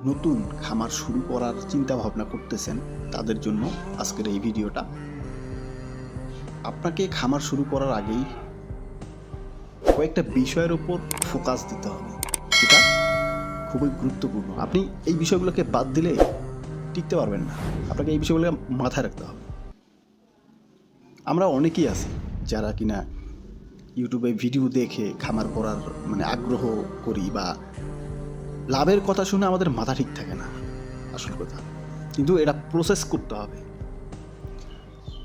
নতুন খামার শুরু করার চিন্তা ভাবনা করতেছেন তাদের জন্য আজকের এই ভিডিওটা। আপনাকে খামার শুরু করার আগেই কয়েকটা বিষয়ের উপর ফোকাস দিতে হবে, যেটা খুবই গুরুত্বপূর্ণ। আপনি এই বিষয়গুলোকে বাদ দিলে টিকতে পারবেন না। আপনাকে এই বিষয়গুলো মাথায় রাখতে হবে। আমরা অনেকেই আছি যারা কিনা ইউটিউবে ভিডিও দেখে খামার করার আগ্রহ করি, বা লাভের কথা শুনে আমাদের মাথা ঠিক থাকে না আসল কথা। কিন্তু এটা প্রসেস করতে হবে।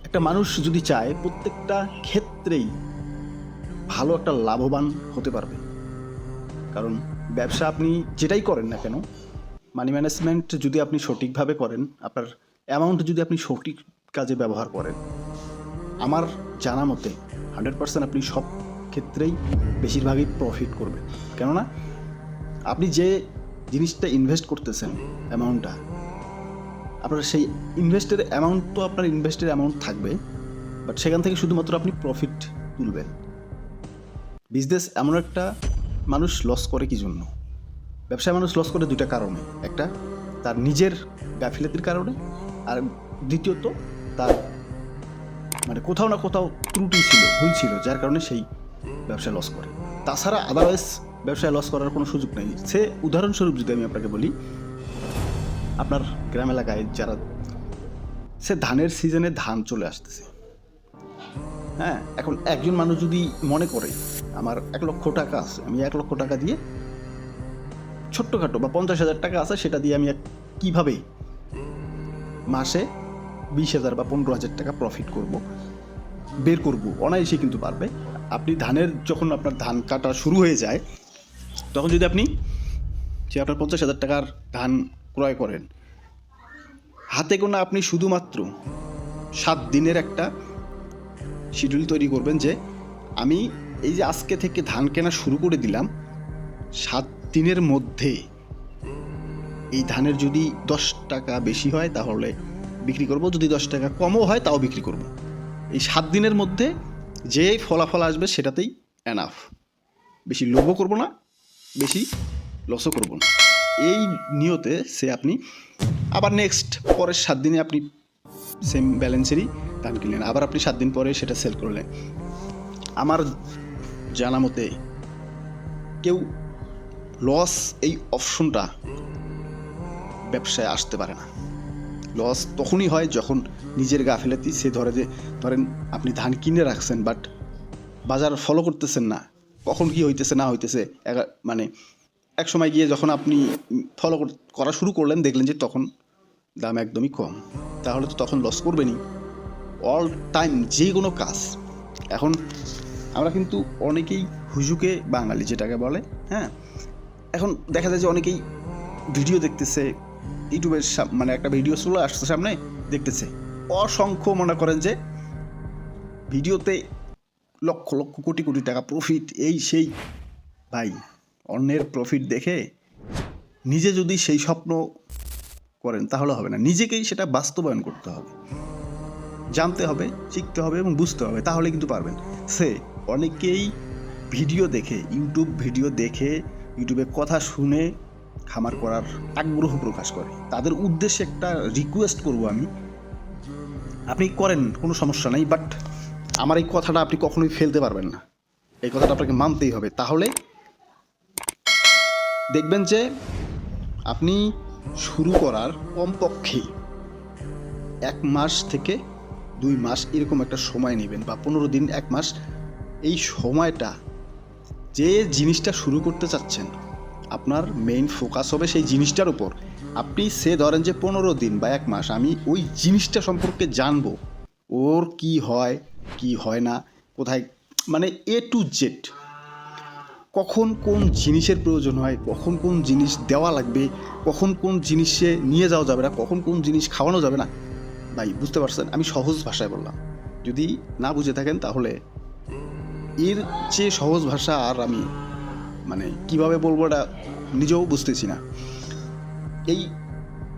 একটা মানুষ যদি চায় প্রত্যেকটা ক্ষেত্রেই ভালো একটা লাভবান হতে পারবে, কারণ ব্যবসা আপনি যেটাই করেন না কেন, মানি ম্যানেজমেন্ট যদি আপনি সঠিকভাবে করেন, আপনার অ্যামাউন্ট যদি আপনি সঠিক কাজে ব্যবহার করেন, আমার জানা মতে 100% আপনি সব ক্ষেত্রেই বেশিরভাগই প্রফিট করবেন। কেননা আপনি যে জিনিসটা ইনভেস্ট করতেছেন, অ্যামাউন্টটা আপনার সেই ইনভেস্টের অ্যামাউন্ট তো আপনার ইনভেস্টের অ্যামাউন্ট থাকবে, বাট সেখান থেকে শুধুমাত্র আপনি প্রফিট তুলবেন। বিজনেস এমন একটা, মানুষ লস করে কি জন্য? ব্যবসায় মানুষ লস করে দুইটা কারণে। একটা তার নিজের গাফিলতির কারণে, আর দ্বিতীয়ত তার কোথাও না কোথাও ত্রুটি ছিল, ভুল ছিল, যার কারণে সেই ব্যবসায় লস করে। তাছাড়া আদারওয়াইজ ব্যবসায় লস করার কোনো সুযোগ নেই। সে উদাহরণস্বরূপ যদি আমি আপনাকে বলি, আপনার গ্রাম এলাকায় যারা, সে ধানের সিজনে ধান চলে আসতেছে, হ্যাঁ, এখন একজন মানুষ যদি মনে করে আমার 1,00,000 টাকা আছে, আমি 1,00,000 টাকা দিয়ে ছোট্টখাটো বা 50,000 টাকা আছে, সেটা দিয়ে আমি কিভাবে মাসে 20,000 বা 15,000 টাকা প্রফিট বের করব, অনায়াসে কিন্তু পারবে। আপনি যখন আপনার ধান কাটা শুরু হয়ে যায়, তখন যদি আপনি আপনার 50,000 টাকার ধান ক্রয় করেন, হাতে গোনা আপনি শুধুমাত্র 7 দিনের একটা শিডিউল তৈরি করবেন, যে আমি এই যে আজকে থেকে ধান কেনা শুরু করে দিলাম, 7 দিনের মধ্যে এই ধানের যদি 10 টাকা বেশি হয় তাহলে বিক্রি করব, যদি 10 টাকা কমও হয় তাও বিক্রি করব। এই 7 দিনের মধ্যে যে ফলাফল আসবে সেটাতেই এনাফ। বেশি লোভও করব না, বেশি লসও করব না। এই নিয়তে আপনি আবার নেক্সট পরের 7 দিনে আপনি সেম ব্যালেন্সেরই ধান কিনলেন, আবার আপনি 7 দিন পরে সেটা সেল করলেন। আমার জানা মতে কেউ লস এই অপশনটা ব্যবসায় আসতে পারে না। লস তখনই হয় যখন নিজের গাফিলতি, ধরেন আপনি ধান কিনে রাখছেন, বাট বাজার ফলো করতেছেন না, কখন কি হইতেছে না হইতেছে, এক সময় গিয়ে যখন আপনি ফলো করা শুরু করলেন, দেখলেন যে তখন দাম একদমই কম, তাহলে তো তখন লস করবেনই। অল টাইম যে কোনো কাজ, এখন আমরা কিন্তু অনেকেই হুজুকে বাঙালি যেটাকে বলে, হ্যাঁ, এখন দেখা যায় যে অনেকেই ভিডিও দেখতেছে, ইউটিউবের একটা ভিডিও চলে আসছে সামনে, দেখতেছে অসংখ্য, মনে করেন যে ভিডিওতে লক্ষ লক্ষ কোটি কোটি টাকা প্রফিট, এই সেই। ভাই, অন্যের প্রফিট দেখে নিজে যদি সেই স্বপ্ন করেন তাহলে হবে না। নিজেকেই সেটা বাস্তবায়ন করতে হবে, জানতে হবে, শিখতে হবে এবং বুঝতে হবে, তাহলে কিন্তু পারবেন। অনেকেই ভিডিও দেখে, ইউটিউবে কথা শুনে খামার করার আগ্রহ প্রকাশ করে। তাদের উদ্দেশ্যে একটা রিকোয়েস্ট করব আমি, আপনি করেন, কোনো সমস্যা নেই, বাট আমার এই কথাটা আপনি কখনোই ফেলতে পারবেন না। এই কথাটা আপনাকে মানতেই হবে। তাহলে দেখবেন যে আপনি শুরু করার কমপক্ষে 1 মাস থেকে 2 মাস এরকম একটা সময় নেবেন, বা 15 দিন, 1 মাস। এই সময়টা যে জিনিসটা শুরু করতে চাচ্ছেন, আপনার মেইন ফোকাস হবে সেই জিনিসটার উপর। আপনি ধরেন যে 15 দিন বা 1 মাস আমি ওই জিনিসটা সম্পর্কে জানবো, ওর কি হয় কি হয় না, কোথায়, A to Z, কখন কোন জিনিসের প্রয়োজন হয়, কখন কোন জিনিস দেওয়া লাগবে, কখন কোন জিনিসে নিয়ে যাওয়া যাবে না, কখন কোন জিনিস খাওয়ানো যাবে না। ভাই, বুঝতে পারছেন? আমি সহজ ভাষায় বললাম, যদি না বুঝে থাকেন তাহলে এর চেয়ে সহজ ভাষা আর আমি কিভাবে বলবো এটা নিজেও বুঝতেছি না। এই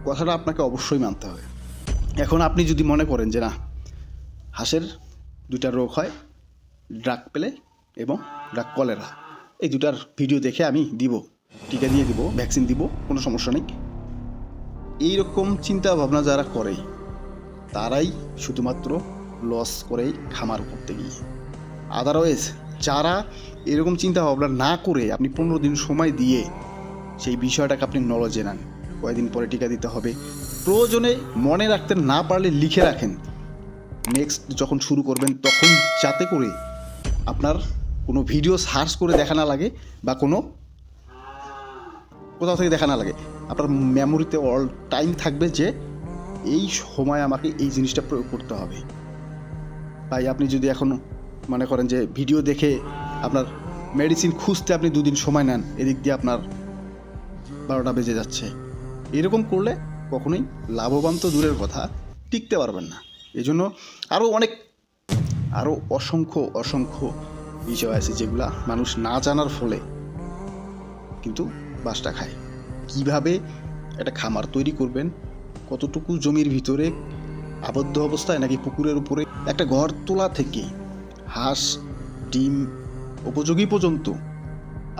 কথাটা আপনাকে অবশ্যই মানতে হবে। এখন আপনি যদি মনে করেন যে না, হাঁসের 2টা রোগ হয়, ড্রাগ পেলে এবং ড্রাগ কলেরা, এই 2টার ভিডিও দেখে আমি দিব, টিকা দিয়ে দিব, ভ্যাকসিন দিব, কোনো সমস্যা নেই, এইরকম চিন্তা ভাবনা যারা করে তারাই শুধুমাত্র লস করেই খামার করতে গিয়ে। আদারওয়াইজ যারা এরকম চিন্তা ভাবনা না করে আপনি 15 দিন সময় দিয়ে সেই বিষয়টাকে আপনি নলেজে নেন, কয়েকদিন পরে টিকা দিতে হবে, প্রয়োজনে মনে রাখতে না পারলে লিখে রাখেন, নেক্সট যখন শুরু করবেন তখন যাতে করে আপনার কোনো ভিডিও সার্চ করে দেখা না লাগে বা কোনো কোথাও থেকে দেখা না লাগে, আপনার মেমোরিতে অল টাইম থাকবে যে এই সময় আমাকে এই জিনিসটা প্রয়োগ করতে হবে। তাই আপনি যদি এখন মনে করেন যে ভিডিও দেখে আপনার মেডিসিন খুঁজতে আপনি 2 দিন সময় নেন, এদিক দিয়ে আপনার 12টা বেজে যাচ্ছে, এরকম করলে কখনোই লাভবান তো দূরের কথা, টিকতে পারবেন না। এই জন্য আরও অসংখ্য বিষয় আছে যেগুলা মানুষ না জানার ফলে কিন্তু বাসটা খায়। কিভাবে একটা খামার তৈরি করবেন, কতটুকু জমির ভিতরে আবদ্ধ অবস্থায় নাকি পুকুরের উপরে, একটা ঘর তোলা থেকে হাঁস ডিম উপযোগী পর্যন্ত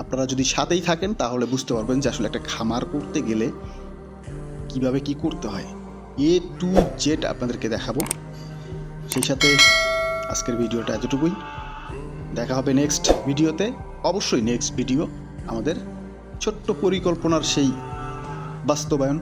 আপনারা যদি সাথেই থাকেন তাহলে বুঝতে পারবেন যে আসলে একটা খামার করতে গেলে কিভাবে কি করতে হয়। A to Z আপনাদেরকে দেখাবো। সেই সাথে আজকের ভিডিওটা এতটুকুই, দেখা হবে নেক্সট ভিডিওতে। অবশ্যই নেক্সট ভিডিও আমাদের ছোট্ট পরিকল্পনার সেই বাস্তবায়ন,